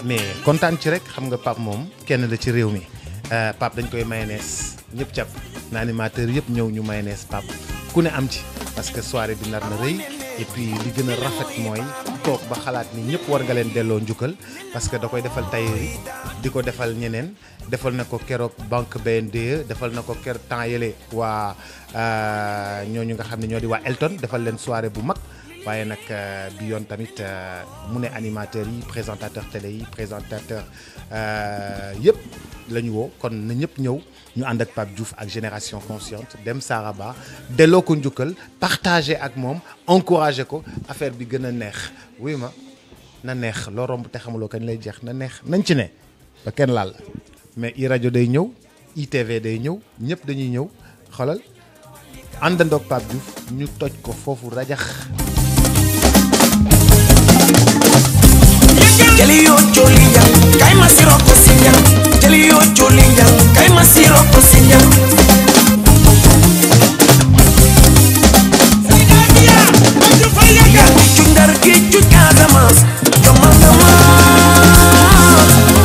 mais kontaan ci rek xam nga Pape moom kenn la ci réew mi Pape dañ koy mayonnaise ñëpp cap na animateur yëpp ñëw ñu mayonnaise Pape ku ne am ci parce que soirée bi nar na rëy et puis li gën a rafet mooy toog ba xalaat ni ñëpp war nga leen delloo njukkal parce que da koy defal tailleur yi di ko defal ñeneen defal na ko keroog banque BNDE defal na ko keroog temps yële waa ñooñu nga xam ne ñoo di waa Elton defal leen soirée bu mag waaye nag bi yoon tamit mu ne animateurs yi présentateur télé yi présentateur yëpp la ñu woo kon na ñëpp ñëw ñu ànd ak Pape Diouf ak Génération Consciente dem Saraba delloo ko njukkal partagé ak moom encouragé ko affaire bi gën a neex wuy ma na neex loo romb te xamuloo kañ lay jeex na neex nañ ci ne ba kenn laal mais i rajo day ñëw ITV day ñëw ñëpp dañuy ñëw xoolal àndandoog Pape Diouf ñu toj ko foofu rajax Kali yo choli ya, kay masiro